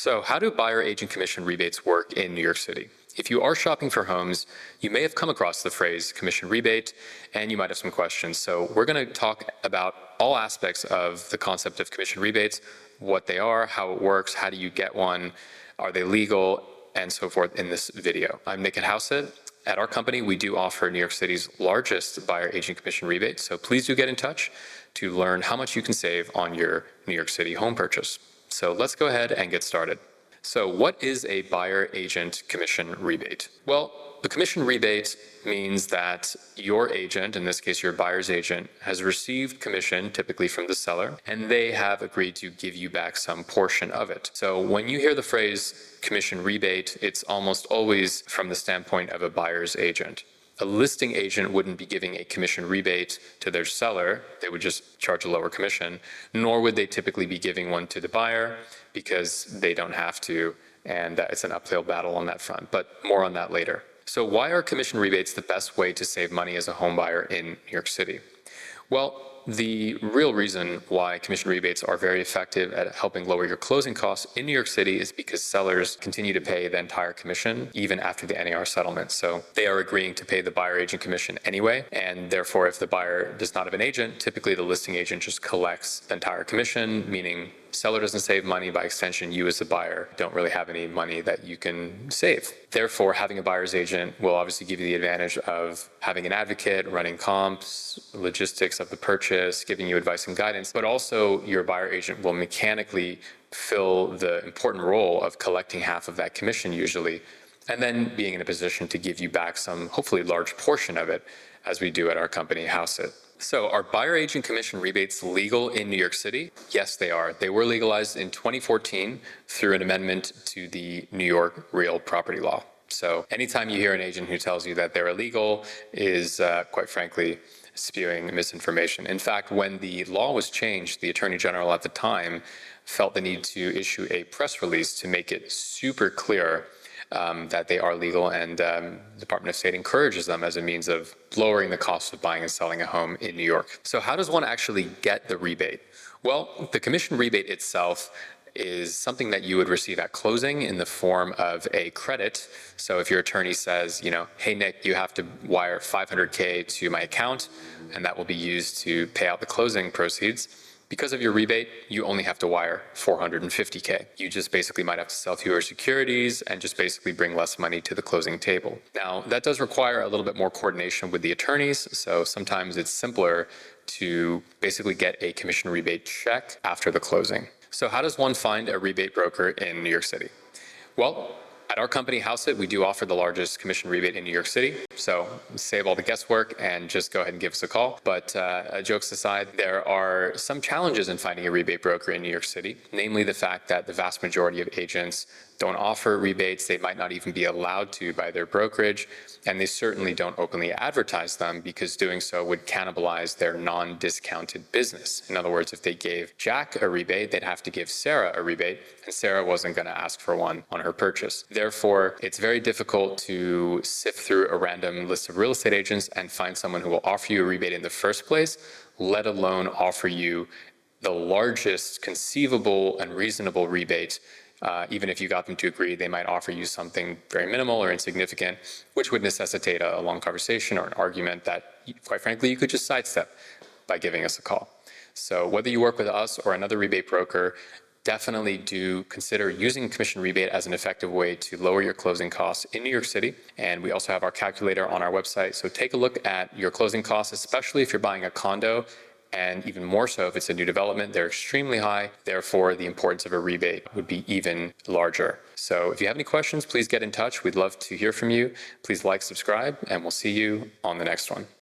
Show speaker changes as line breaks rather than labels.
So how do buyer agent commission rebates work in New York City? If you are shopping for homes, you may have come across the phrase commission rebate, and you might have some questions. So we're going to talk about all aspects of the concept of commission rebates, what they are, how it works, how do you get one, are they legal, and so forth in this video. I'm Nick at Hauseit. At our company, we do offer New York City's largest buyer agent commission rebate, so please do get in touch to learn how much you can save on your New York City home purchase. So let's go ahead and get started. So what is a buyer agent commission rebate? Well, the commission rebate means that your agent, in this case your buyer's agent, has received commission typically from the seller, and they have agreed to give you back some portion of it. So when you hear the phrase commission rebate, it's almost always from the standpoint of a buyer's agent. A listing agent wouldn't be giving a commission rebate to their seller. They would just charge a lower commission, nor would they typically be giving one to the buyer because they don't have to, and it's an uphill battle on that front, but more on that later. So why are commission rebates the best way to save money as a home buyer in New York City? Well, the real reason why commission rebates are very effective at helping lower your closing costs in New York City is because sellers continue to pay the entire commission even after the NAR settlement. So they are agreeing to pay the buyer agent commission anyway, and therefore if the buyer does not have an agent, typically the listing agent just collects the entire commission, meaning seller doesn't save money, by extension you as the buyer don't really have any money that you can save. Therefore, having a buyer's agent will obviously give you the advantage of having an advocate, running comps, logistics of the purchase, giving you advice and guidance, but also your buyer agent will mechanically fill the important role of collecting half of that commission usually, and then being in a position to give you back some hopefully large portion of it, as we do at our company, Hauseit. So are buyer agent commission rebates legal in New York City? Yes, they are. They were legalized in 2014 through an amendment to the New York real property law. So anytime you hear an agent who tells you that they're illegal is, quite frankly, spewing misinformation. In fact, when the law was changed, the Attorney General at the time felt the need to issue a press release to make it super clear that they are legal, and the Department of State encourages them as a means of lowering the cost of buying and selling a home in New York. So how does one actually get the rebate? Well, the commission rebate itself is something that you would receive at closing in the form of a credit. So if your attorney says, hey Nick, you have to wire $500K to my account, and that will be used to pay out the closing proceeds, because of your rebate, you only have to wire $450K. You just basically might have to sell fewer securities and just basically bring less money to the closing table. Now, that does require a little bit more coordination with the attorneys, so sometimes it's simpler to basically get a commission rebate check after the closing. So how does one find a rebate broker in New York City? Well, at our company, Hauseit, we do offer the largest commission rebate in New York City. So save all the guesswork and just go ahead and give us a call. But jokes aside, there are some challenges in finding a rebate broker in New York City, namely the fact that the vast majority of agents don't offer rebates. They might not even be allowed to by their brokerage, and they certainly don't openly advertise them because doing so would cannibalize their non-discounted business. In other words, if they gave Jack a rebate, they'd have to give Sarah a rebate, and Sarah wasn't going to ask for one on her purchase. Therefore, it's very difficult to sift through a random list of real estate agents and find someone who will offer you a rebate in the first place, let alone offer you the largest conceivable and reasonable rebate. Even if you got them to agree, they might offer you something very minimal or insignificant, which would necessitate a long conversation or an argument that, quite frankly, you could just sidestep by giving us a call. So whether you work with us or another rebate broker, definitely do consider using commission rebate as an effective way to lower your closing costs in New York City. And we also have our calculator on our website. So take a look at your closing costs, especially if you're buying a condo, and even more so if it's a new development. They're extremely high. Therefore, the importance of a rebate would be even larger. So if you have any questions, please get in touch. We'd love to hear from you. Please like, subscribe, and we'll see you on the next one.